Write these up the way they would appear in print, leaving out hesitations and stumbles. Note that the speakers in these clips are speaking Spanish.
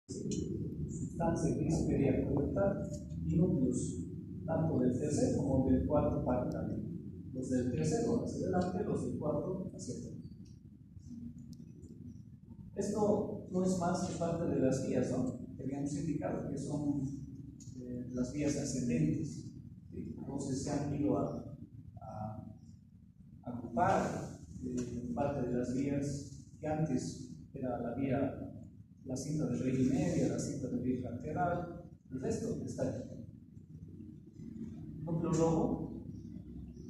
sustancia gris periaqueductal y núcleos tanto del tercer como del cuarto parietal. Los del tercero hacia adelante, los del cuarto hacia atrás. Esto no es más que parte de las vías, ¿no? Que habíamos indicado que son las vías ascendentes. ¿Sí? Entonces se han ido a agrupar parte de las vías que antes era la cinta de regla media, la cinta de regla lateral, el resto está aquí. Núcleo rojo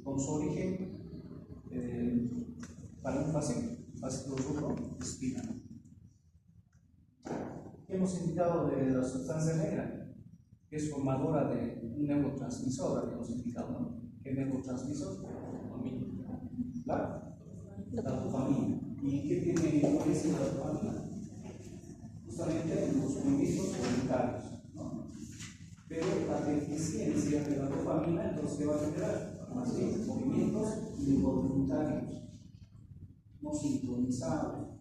con su origen para un fascículo rojo espinal. Hemos indicado de la sustancia negra, que es formadora de un neurotransmisor, habíamos indicado, ¿no? ¿Qué neurotransmisor? La dopamina. ¿Y qué tiene influencia la dopamina? Justamente en los movimientos voluntarios, ¿no? Pero la deficiencia de la dopamina entonces va a generar más bien movimientos involuntarios, no sincronizados,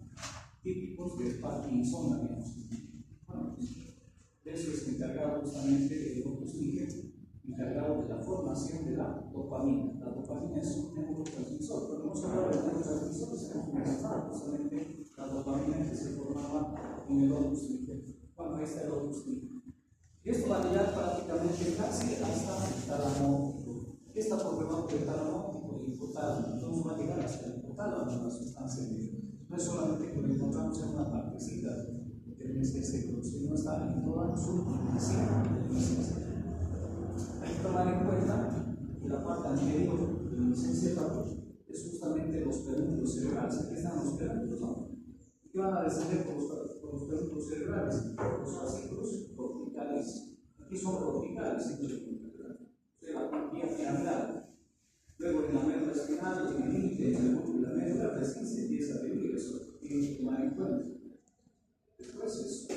típicos de Parkinson, habíamos dicho. Bueno, de eso es encargado justamente el Opus Nigel, encargado de la formación de la dopamina. La dopamina es un neurotransmisor. Cuando hemos hablado de neurotransmisores, hemos mencionado justamente la dopamina que se formaba en el Opus Nigel. Bueno, ahí está el Opus Nigel. Y esto va a llegar prácticamente casi hasta el tálamo óptico. Está por debajo del tálamo óptico, el hipotálamo. Entonces va a llegar hasta el hipotálamo, la sustancia negra. No es solamente que lo encontramos en una partecita del mesociclo, sino está en toda su partecita del mesociclo. Hay que tomar en cuenta que la parte anterior del mesencéfalo es justamente los pedúnculos cerebrales. Aquí están los pedúnculos, ¿no? ¿Qué van a descender por los pedúnculos cerebrales? Los fascículos corticales. Aquí son corticales, la vía piramidal. Luego en la médula espinal, en el límite, en el núcleo de la médula, recién se empieza a vivir. Eso tienen que tomar en cuenta. Después es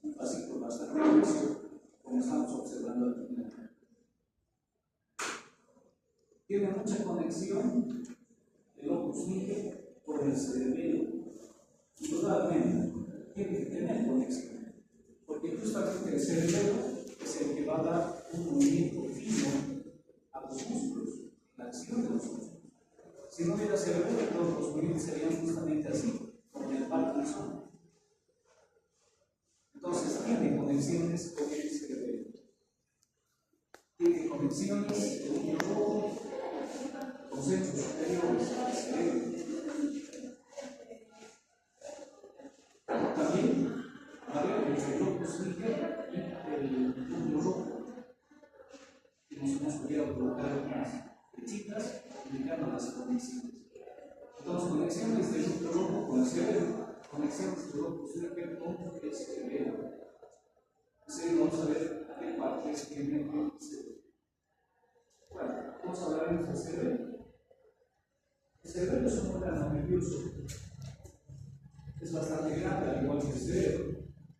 un fascículo bastante grueso, como estamos observando aquí. Tiene mucha conexión el Opus Nigel con el cerebelo. Indudablemente, tiene que tener conexión, porque justamente el cerebelo es el que va a dar un movimiento fino a los músculos, la acción de los músculos. Si no hubiera cerebelo, todos los movimientos serían justamente así, como en el Parkinson. Entonces, tiene conexiones con el cerebelo. Tiene conexiones con el rojo, con centros superiores del cerebro. También, a ver, entre el Opus Nigel y el núcleo rojo, que nos hemos podido colocar algunas flechitas indicando las conexiones. Entonces, conexiones del núcleo rojo con el cerebro, conexiones del Opus Nigel con el cerebro. Así vamos a ver qué partes tiene el cerebro. Bueno, vamos a hablar del cerebro. El cerebro es un órgano nervioso. Es bastante grande, al igual que el cerebro,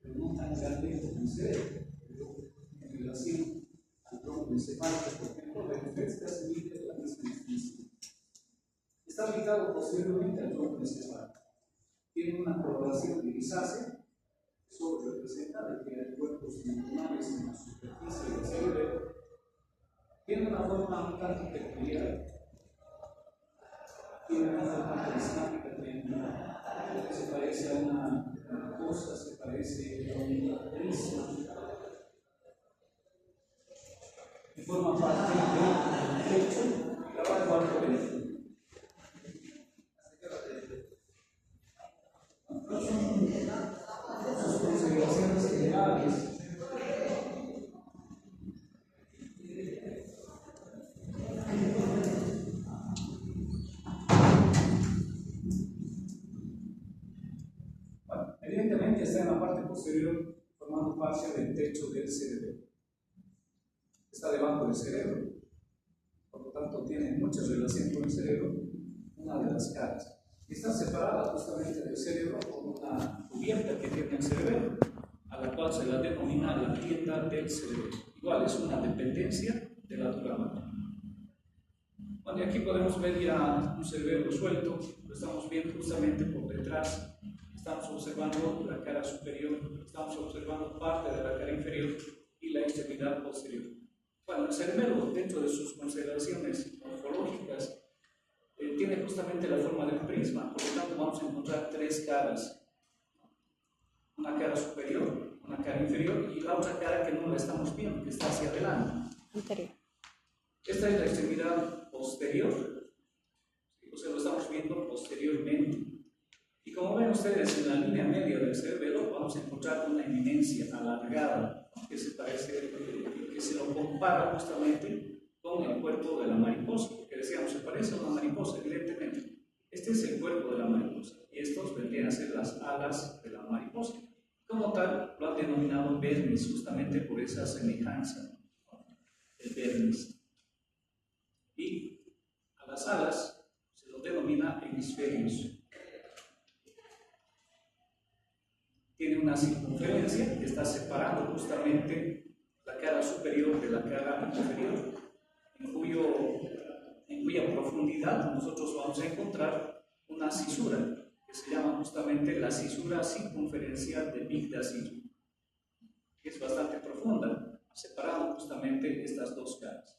pero no tan grande como el cerebro. Pero en relación al tronco encefálico, por ejemplo, la infección se mide la misma distancia. Está ubicado posteriormente al tronco encefálico. Tiene una coloración grisácea. Eso representa que hay cuerpos neuronales en la superficie del cerebro. Tiene una forma un tanto peculiar. Tiene una forma prismática triangular. Se parece a una cosa, se parece a un prisma. Y forma parte del techo y acaba el cuarto ventrículo. Sus consideraciones generales. Bueno, evidentemente está en la parte posterior formando parte del techo del cerebro. Está debajo del cerebro. Por lo tanto, tiene mucha relación con el cerebro, una de las caras. Está separada justamente del cerebro por una cubierta que tiene el cerebro, a la cual se la denomina la grieta del cerebro. Igual es una dependencia de la dura. Bueno, y aquí podemos ver ya un cerebro suelto, lo estamos viendo justamente por detrás, estamos observando la cara superior, estamos observando parte de la cara inferior y la extremidad posterior. Bueno, el cerebelo, dentro de sus consideraciones morfológicas, tiene justamente la forma de un prisma, por lo tanto vamos a encontrar tres caras: una cara superior, una cara inferior y la otra cara que no la estamos viendo, que está hacia adelante. Anterior. Esta es la extremidad posterior, o sea, lo estamos viendo posteriormente. Y como ven ustedes, en la línea media del cerebelo vamos a encontrar una eminencia alargada que se parece, que se lo compara justamente con el cuerpo de la mariposa, que decíamos, se parece a una mariposa, evidentemente. Este es el cuerpo de la mariposa y estos vendrían a ser las alas de la mariposa. Como tal, lo han denominado vermis, justamente por esa semejanza, el vermis. Y a las alas se los denomina hemisferios. Tiene una circunferencia que está separando justamente la cara superior de la cara inferior, en cuya profundidad nosotros vamos a encontrar una cisura que se llama justamente la cisura circunferencial de Migdasir, que es bastante profunda, separando justamente estas dos caras.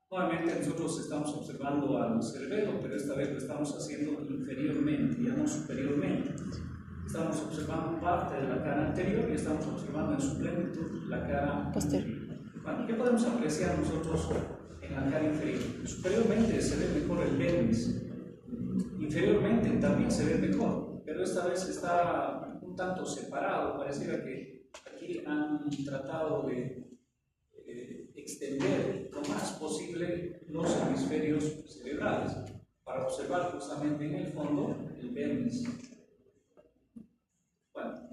Nuevamente nosotros estamos observando al cerebelo, pero esta vez lo estamos haciendo inferiormente, ya no superiormente. Estamos observando parte de la cara anterior y estamos observando en su plenitud la cara posterior. Bueno, ¿qué podemos apreciar nosotros en la cara inferior? Superiormente se ve mejor el vermis, inferiormente también se ve mejor, pero esta vez está un tanto separado. Pareciera que aquí han tratado de extender lo más posible los hemisferios cerebrales para observar justamente en el fondo el vermis. Bueno,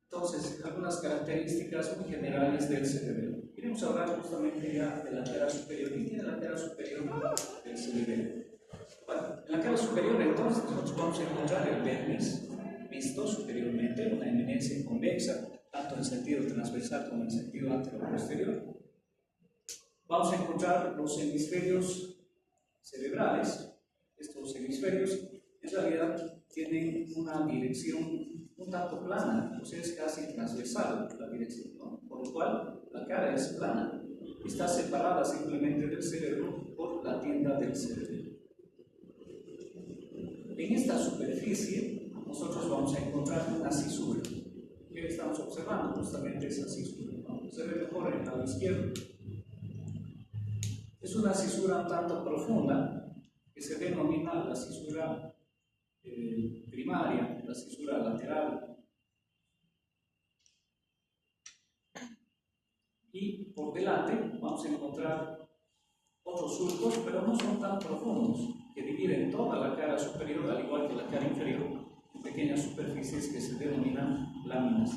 entonces, algunas características muy generales del cerebelo. Queremos hablar justamente ya de la cara superior. ¿Qué tiene la cara superior del cerebelo? Bueno, en la cara superior entonces nosotros vamos a encontrar el vermis visto superiormente, una eminencia convexa, tanto en sentido transversal como en sentido anterior-posterior. Vamos a encontrar los hemisferios cerebrales. Estos hemisferios en realidad tienen una dirección un tanto plana, o sea, es casi transversal la dirección, ¿no? Por lo cual la cara es plana, está separada simplemente del cerebro por la tienda del cerebro. En esta superficie nosotros vamos a encontrar una cisura. ¿Qué estamos observando? Justamente esa cisura, ¿no? Se ve mejor en el lado izquierdo. Es una cisura un tanto profunda que se denomina la cisura primaria, la cisura lateral. Y por delante vamos a encontrar otros surcos, pero no son tan profundos, que dividen toda la cara superior, al igual que la cara inferior, en pequeñas superficies que se denominan láminas.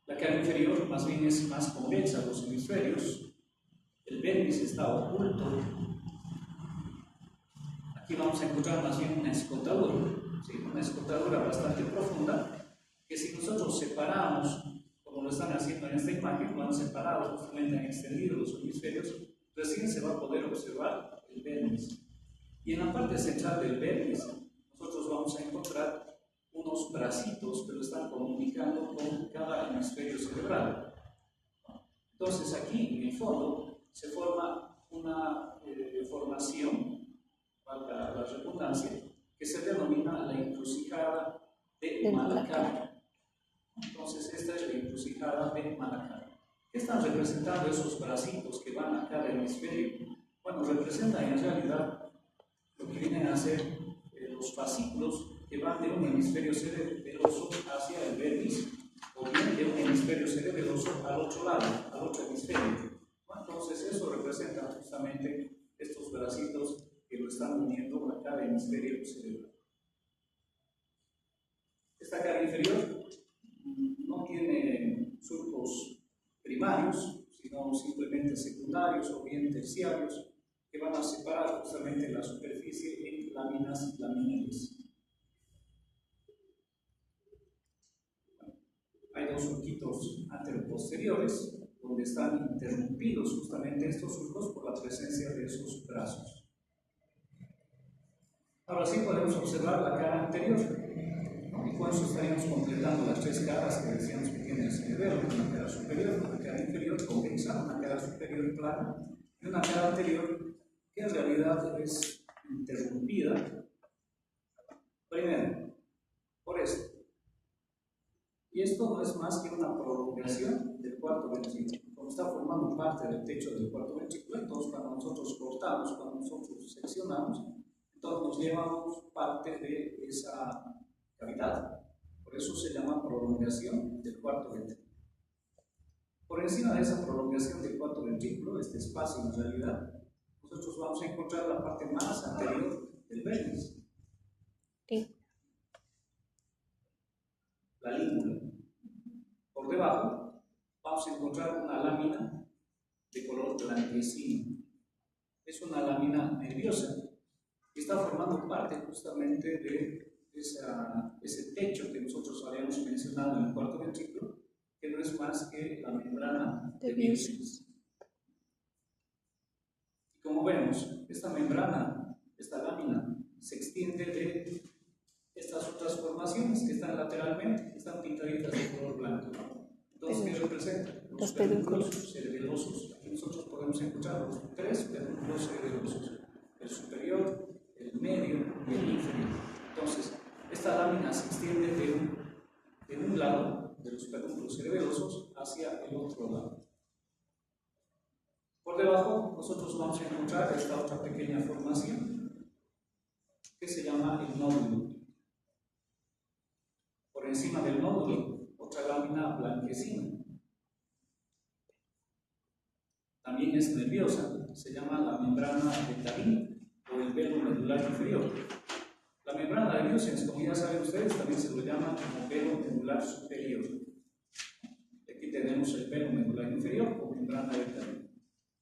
La cara inferior más bien es más convexa, los hemisferios. El vermis está oculto. Aquí vamos a encontrar más bien una escotadura, ¿sí? Una escotadura bastante profunda, que si nosotros separamos, como lo están haciendo en esta imagen, cuando separados justamente han extendido los hemisferios, recién se va a poder observar el vermis. Y en la parte central del vermis, nosotros vamos a encontrar unos bracitos que lo están comunicando con cada hemisferio cerebral. Entonces aquí, en el fondo, se forma una formación, valga la redundancia, que se denomina la encrucijada de Malacara. Entonces, esta es la encrucijada de Malacara. ¿Qué están representando esos bracitos que van a cada hemisferio? Bueno, representan en realidad lo que vienen a ser los fascículos que van de un hemisferio cerebeloso hacia el vermis, o bien de un hemisferio cerebeloso al otro lado, al otro hemisferio. Entonces, eso representa justamente estos bracitos que lo están uniendo a cada hemisferio cerebral. Esta cara inferior no tiene surcos primarios, sino simplemente secundarios o bien terciarios, que van a separar justamente la superficie en láminas laminales. Hay dos surquitos anteroposteriores, donde están interrumpidos justamente estos surcos por la presencia de esos brazos. Ahora Ahora sí podemos observar la cara anterior, y con eso estaríamos completando las tres caras que decíamos que tiene el cerebelo: una cara superior, una cara inferior convexa, una cara superior plana y una cara anterior que en realidad es interrumpida primero por esto. Y esto no es más que una prolongación del cuarto ventrículo. Como está formando parte del techo del cuarto ventrículo, entonces cuando nosotros cortamos, cuando nosotros seccionamos, entonces nos llevamos parte de esa cavidad. Por eso se llama prolongación del cuarto ventrículo. Por encima de esa prolongación del cuarto ventrículo, este espacio en realidad, nosotros vamos a encontrar la parte más anterior del vértice. Sí. La lígula. Por debajo vamos a encontrar una lámina de color blanquecino. Es una lámina nerviosa que está formando parte justamente de ese techo que nosotros habíamos mencionado en el cuarto ventrículo, que no es más que la membrana de Wilson. Y como vemos, esta membrana, esta lámina, se extiende de estas otras formaciones que están lateralmente, que están pintaditas de color blanco. Entonces, ¿qué representan? Los pedúnculos cerebelosos. Aquí nosotros podemos encontrar los tres pedúnculos cerebelosos: el superior, el medio y el inferior. Entonces, esta lámina se extiende de un lado de los pedúnculos cerebelosos hacia el otro lado. Por debajo, nosotros vamos a encontrar esta otra pequeña formación que se llama el nódulo. Por encima del nódulo, otra lámina blanquecina. También es nerviosa, se llama la membrana de Tarim o el velo medular inferior. La membrana de Wilson, como ya saben ustedes, también se lo llama como velo medular superior. Aquí tenemos el velo medular inferior o membrana de Tarim.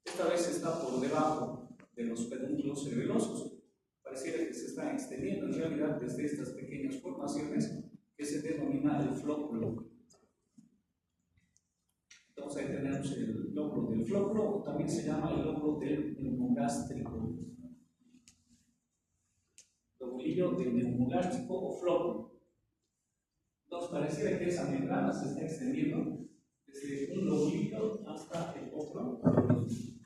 Esta vez está por debajo de los pedúnculos cerebelosos. Pareciera que se están extendiendo en realidad desde estas pequeñas formaciones que se denomina el flóculo. Entonces ahí tenemos el lóbulo del flóculo, o también se llama el lóbulo del neumogástrico. Lobulillo del neumogástrico o flóculo. Entonces pareciera que esa membrana se está extendiendo desde un lobulillo hasta el otro,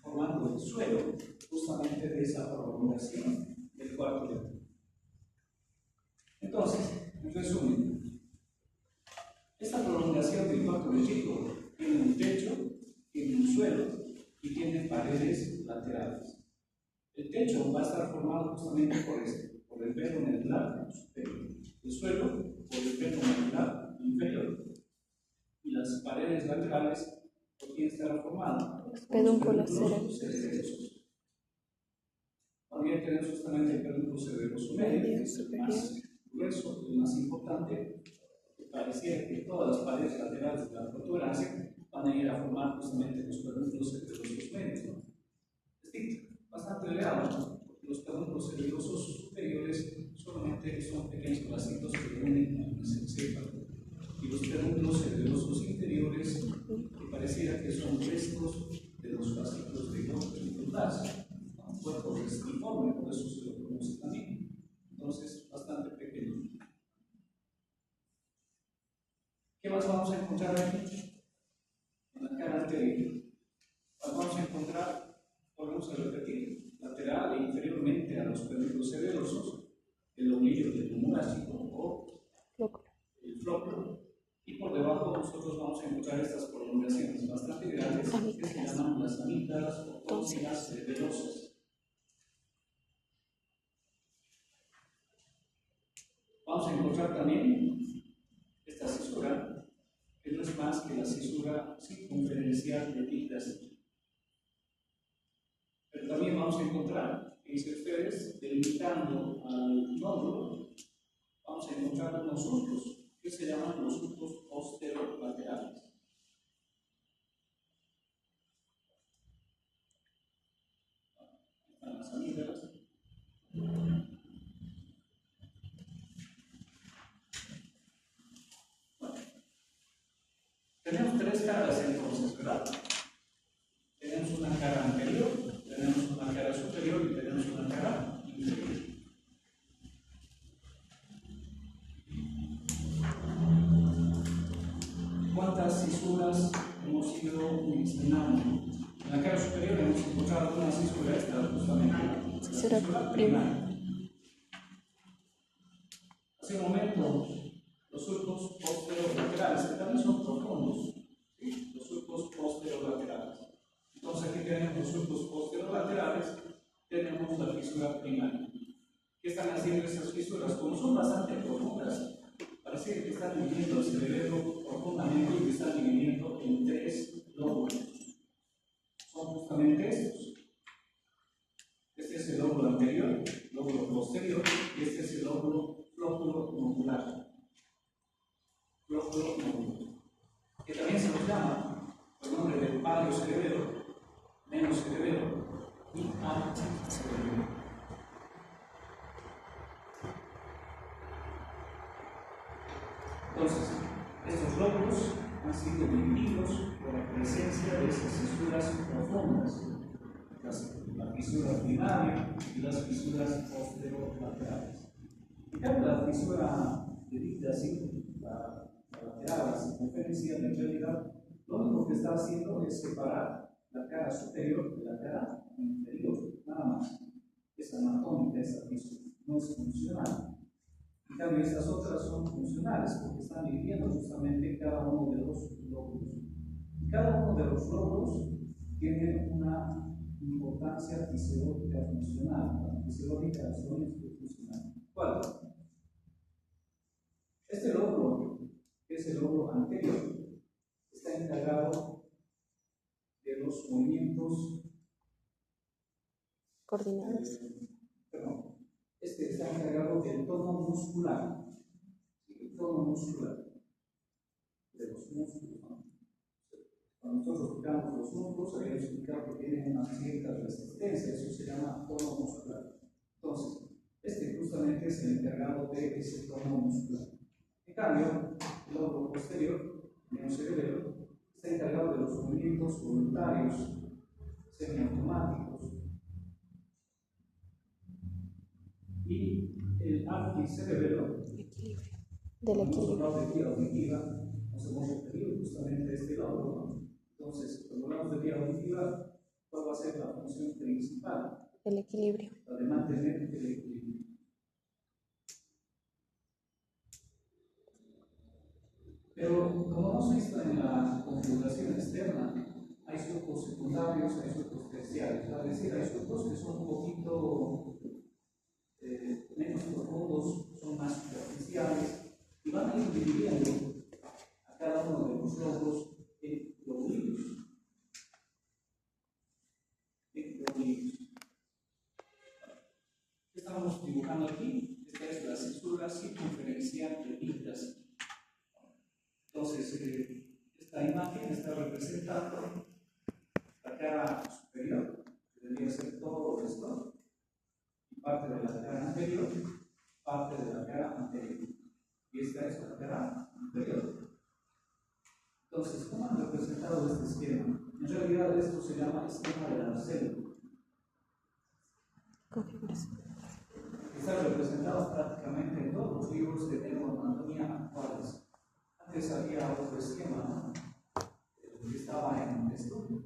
formando el suelo justamente de esa prolongación del cuarto ventrículo. Entonces, en resumen, esta prolongación del cuarto ventrículo tiene un techo, tiene un suelo y tiene paredes laterales. El techo va a estar formado justamente por el velo medular superior, el suelo por el velo medular inferior, y las paredes laterales por quién estará formado, los pedúnculos cerebelosos. También tenemos justamente el pedúnculo cerebeloso medio, que es el más grueso y el más importante, que pareciera que todas las paredes laterales de la protuberancia van a ir a formar justamente los pedúnculos cerebelosos medios, ¿no? Es bastante delgado, porque los pedúnculos cerebelosos superiores solamente son pequeños placitos que unen a una encéfalo, y los pedúnculos cerebelosos inferiores que pareciera que son restos de los fascículos de Golgi, un cuerpo restiforme, por eso se lo conoce también. Entonces, bastante pequeño. ¿Qué más vamos a encontrar aquí? En la cara anterior. Vamos a encontrar, volvemos a repetir, lateral e inferiormente a los pedúnculos cerebelosos, el lobulillo del neumogástrico o el flóculo. Y por debajo nosotros vamos a encontrar estas prolongaciones bastante grandes que se llaman las amígdalas o tóxicas cerebelosas. Vamos a encontrar también esta cisura, que no es más que la cisura circunferencial de Yggdrasil. Pero también vamos a encontrar, fíjense ustedes, delimitando al nódulo, vamos a encontrar unos surcos que se llaman los surcos posterolaterales. Están las amígdalas. Tenemos tres caras entonces, ¿verdad? Tenemos una cara anterior, tenemos una cara superior y tenemos una cara inferior. cuántas fisuras hemos ido mencionando. En la cara superior hemos encontrado una fisura, esta justamente, la fisura primaria. Hace un momento, los surcos posterolaterales, que también son profundos, ¿sí? Los surcos posterolaterales. Entonces, aquí tenemos los surcos posterolaterales, tenemos la fisura primaria. ¿Qué están haciendo estas fisuras? Como son bastante profundas, parece que están dividiendo el cerebro profundamente y que están dividiendo en tres lóbulos. Son justamente estos. Este es el lóbulo anterior, lóbulo posterior, y este es el lóbulo flóculo-nodular. Flóculo-nodular. Que también se nos llama por el nombre de paleo-cerebelo, meno-cerebelo y anticerebelo. Entonces, estos lóbulos han sido divididos por la presencia de esas fisuras profundas, la fisura primaria y las fisuras posterolaterales. En cambio, la fisura dividida así, la lateral, la circunferencia, en realidad, lo único que está haciendo es separar la cara superior de la cara inferior, nada más. Es anatómica esa fisura, no es funcional. En cambio, estas otras son funcionales porque están dividiendo justamente cada uno de los lóbulos. Y cada uno de los lóbulos tiene una importancia fisiológica funcional, fisiológica funcional. ¿Cuál? Este lóbulo, que es el lóbulo anterior, está encargado de los movimientos coordinados. Este está encargado del tono muscular. El tono muscular de los músculos, ¿no? Cuando nosotros tocamos los músculos, habíamos explicado que tienen una cierta resistencia, eso se llama tono muscular. Entonces, este justamente es el encargado de ese tono muscular. En cambio, el lóbulo posterior, el cerebelo, está encargado de los movimientos voluntarios, semiautomáticos, y el anticerebelo, del equilibrio. de guía auditiva, nos hemos referido justamente a este lóbulo, ¿no? Entonces, cuando hablamos de guía auditiva, ¿cuál va a ser la función principal? El equilibrio. La de mantener el equilibrio. Pero como hemos visto en la configuración externa, hay surcos secundarios, hay surcos terciarios, es decir, hay surcos que son un poquito menos profundos, son más superficiales y van a ir dividiendo a cada uno de los lóbulos en lobulitos. ¿Qué estamos dibujando aquí? Esta es la cintura circunferencial de Vitas. Entonces, esta imagen está representando la cara superior, que debería ser todo esto, y parte de la cara anterior, parte de la cara anterior. Y esta es la cara anterior. Entonces, ¿cómo han representado este esquema? En realidad, esto se llama esquema de Arcel. Está representado prácticamente en todos los libros de neuroanatomía actuales. Antes había otro esquema, ¿no? Que estaba en estudio.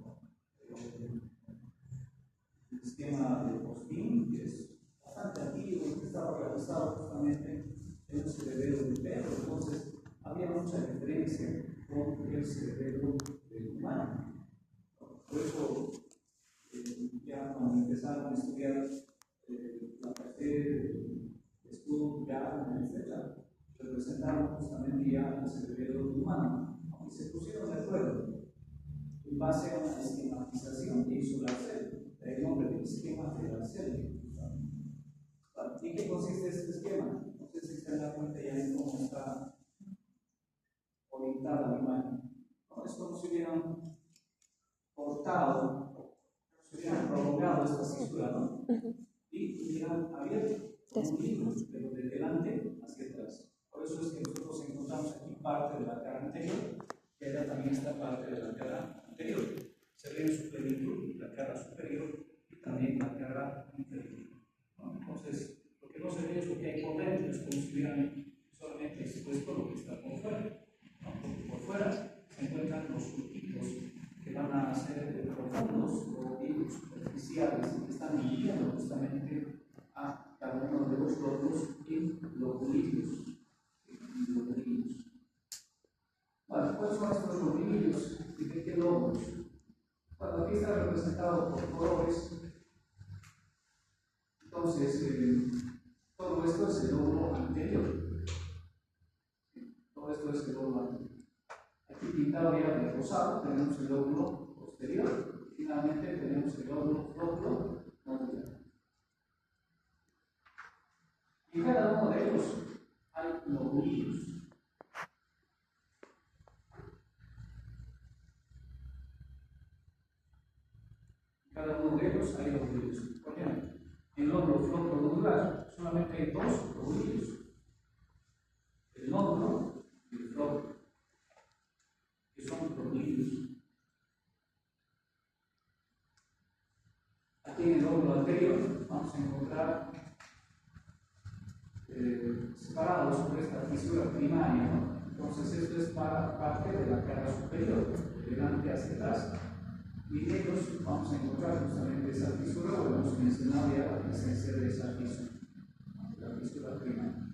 El esquema de Postin, que es bastante antiguo, que estaba realizado justamente en el cerebelo del perro. Entonces, había mucha diferencia con el cerebelo del humano. Por eso, ya cuando empezaron a estudiar la parte de estudio, etc., representaron justamente ya el cerebelo humano, y se pusieron de acuerdo en base a una esquematización que hizo Arcel, el nombre del esquema de Arcel. ¿En qué consiste este esquema? No sé si se dan cuenta ya en cómo está orientada la imagen. No, es como si hubieran cortado, como si hubieran prolongado esta cintura, ¿no? Y hubieran abierto un libro, pero de delante hacia atrás. Por eso es que nosotros encontramos aquí parte de la cara anterior, y acá también está parte de la cara anterior. Se ve en su plenitud la cara superior y también la cara inferior, ¿no? Entonces, lo que no se ve es lo que hay por dentro, es como si hubieran solamente expuesto lo que está por fuera, ¿no? Porque por fuera se los virus superficiales que están viviendo justamente a cada uno de los lóbulos y lobulitos. Bueno, ¿cuáles son estos lobulitos y de qué lóbulos? Bueno, aquí está representado por colores. Entonces, todo esto es el lóbulo anterior. Todo esto es el lóbulo anterior. Aquí pintado ya de rosado tenemos el lóbulo posterior. Finalmente tenemos el lóbulo nodular. Y en cada uno de ellos hay lobulillos. Cada uno de ellos hay lobulillos. Por ejemplo, en el lóbulo nodular solamente hay dos lobulillos: el nódulo y el flóculo, que son lobulillos. Aquí en el lóbulo anterior vamos a encontrar separados por esta fisura primaria, ¿no? Entonces esto es para parte de la cara superior, de delante hacia atrás. Y en ellos vamos a encontrar justamente esa fisura, o hemos mencionado ya la presencia de esa fisura, la fisura primaria.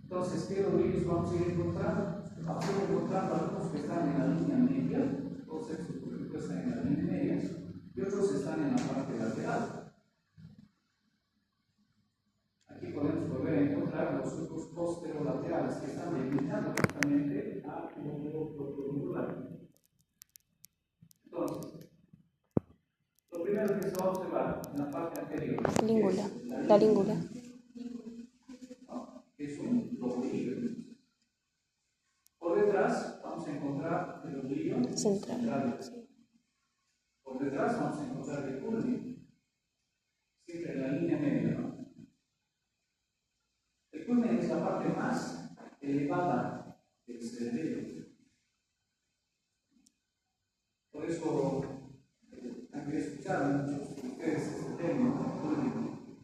Entonces, ¿qué lobulillos vamos a ir encontrando? Vamos a ir encontrando algunos que están en la línea media, todos estos por ejemplo están en la línea media, y otros están en la parte lateral. Aquí podemos volver a encontrar los surcos posterolaterales que están delimitando justamente al lóbulo nodular. Entonces, lo primero que se va a observar en la parte anterior Língula. es La língula. ¿no? Es un lobulillo. Por detrás vamos a encontrar el lobulillo central. Central. Por detrás vamos a encontrar el culmen, siempre en la línea media, ¿no? El culmen es la parte más elevada del cerebelo. Por eso, han escuchado muchos de ustedes este término, culmen.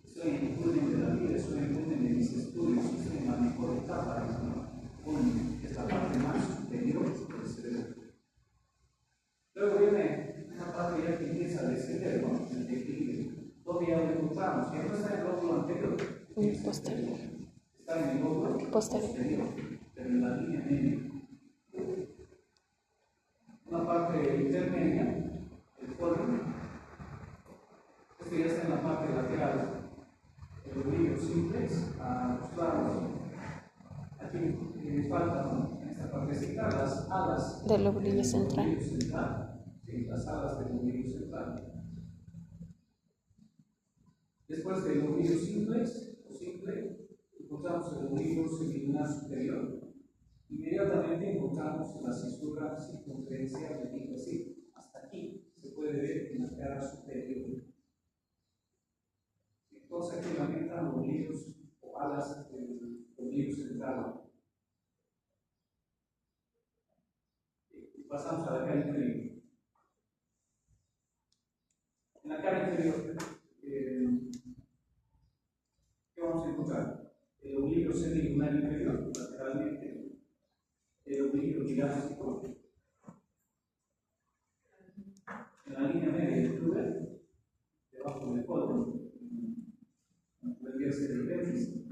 Estoy en el culmen de la vida, estoy en el culmen de mis estudios, estoy en la mejor etapa de mi culmen, es la parte más superior del cerebro. Luego viene una parte ya que empieza a descender, ¿no? El declive. Todavía lo encontramos, que no está en el lóbulo anterior, Posterior. está en el lóbulo posterior, pero en la línea media. Una parte intermedia, el colon, esto ya está en la parte lateral, el lobulillo simplex a los lados. Aquí falta, ¿no? En esta partecita las alas Del lobulillo central. Sí, las alas del lobulillo central. Después del lobulillo simplex o simple, encontramos el lobulillo semilunar superior. Inmediatamente encontramos la cisura circunferencial de tipo así. Hasta aquí se puede ver en la cara superior. Entonces aquí lamentan los lobulillos o alas del lobulillo central. Y pasamos a la cara inferior. En la cara inferior, ¿qué vamos a encontrar? El lobulillo semilunar inferior, lateralmente. El lobulillo digástrico en la línea media del túnel, debajo del colon, puede ser el vértice.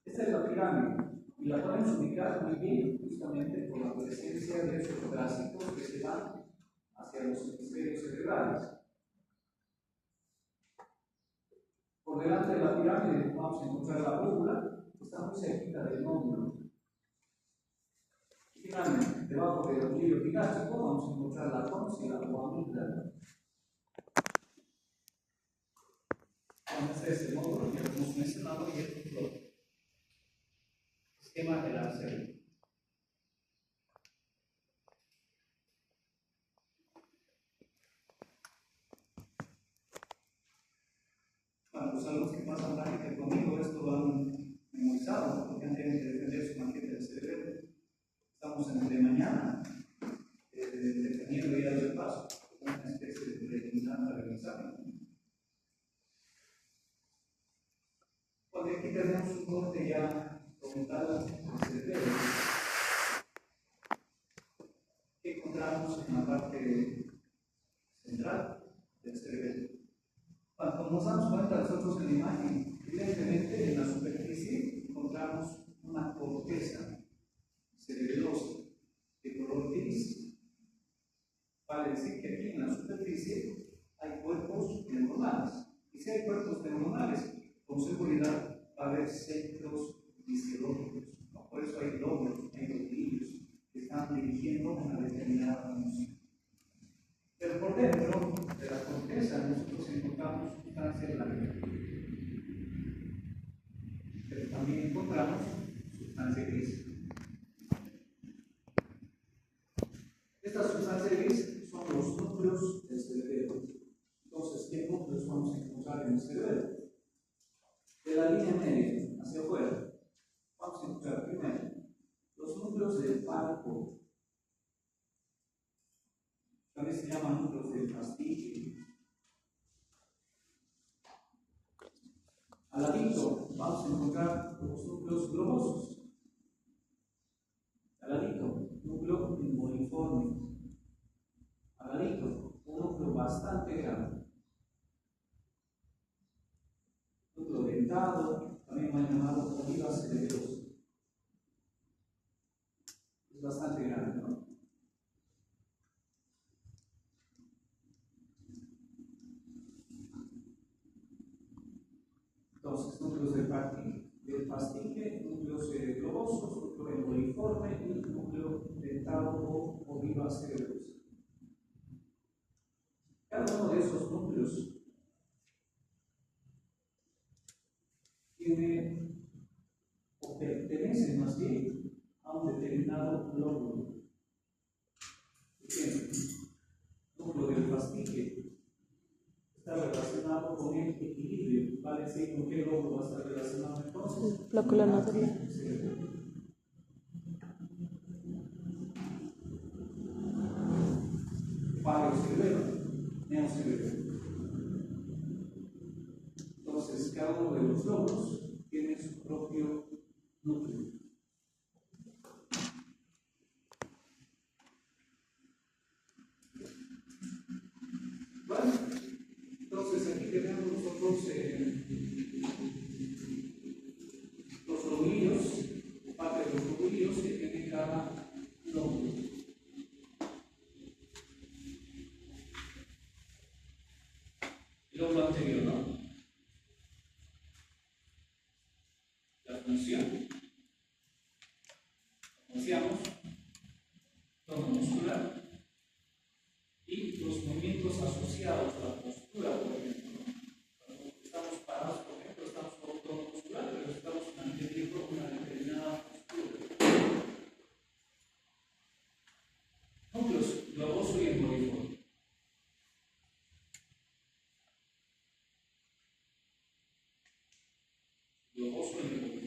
Esta es la pirámide y la podemos ubicar muy bien justamente por la presencia de esos bracicos que se van hacia los hemisferios cerebrales. Por delante de la pirámide vamos a encontrar la brújula, que está muy cerquita del nódulo. Finalmente, debajo del lobulillo digástrico vamos a encontrar la tónsila o amígdala. Este es el módulo que hemos mencionado y el esquema de la célula. Bueno, los alumnos que pasan práctica conmigo esto lo han memorizado porque han tenido que defender su maqueta del cerebro. Estamos en el de mañana, defendiendo ya el paso, una especie de preliminante del examen. Porque aquí tenemos un corte ya documentado del cerebro que encontramos en la parte central, cerebelo. Cuando nos damos cuenta nosotros en la imagen, evidentemente en la superficie encontramos una corteza cerebelosa de color gris. Vale decir que aquí en la superficie hay cuerpos neuronales. Y si hay cuerpos neuronales, con seguridad va a haber centros fisiológicos. ¿No? Por eso hay lóbulos, hay rodillos que están dirigiendo una determinada función. Pero por dentro de la corteza nosotros encontramos sustancia blanca. Pero también encontramos sustancia gris. Esta sustancia gris son los núcleos del cerebelo. Entonces, ¿qué núcleos vamos a encontrar en el cerebelo? De la línea media hacia afuera, vamos a encontrar primero los núcleos del palpo. También se llaman núcleos del fascicle. Al ladito vamos a encontrar los núcleos globosos. Al ladito, núcleo emboliforme. Al ladito, un núcleo bastante grande. Núcleo dentado, también llamado ojiva cerebelosa. Es bastante grande, ¿no? Entonces, núcleos del fascicle, núcleos globosos, núcleo emboliforme y núcleo dentado o ojiva cerebelosa. Cada uno de esos núcleos tiene o pertenece más bien a un determinado lóbulo. Por ejemplo, el núcleo del fascicle está relacionado con el equilibrio. ¿Vale decir con qué lóbulo va a estar relacionado entonces? Lóculo nodular. Pariocerebelo, neocerebelo. Entonces, cada uno de los lóbulos tiene su propio núcleo. Bueno, entonces aquí tenemos nosotros los rodillos, parte de los rodillos que tiene cada lóbulo. El lóbulo anterior, ¿no? La función. Decíamos, tono muscular y los movimientos asociados a la postura, por ejemplo. Cuando estamos parados, por ejemplo, estamos con un tono muscular, pero estamos manteniendo una determinada postura. Núcleos globoso y emboliforme. Globoso y emboliforme.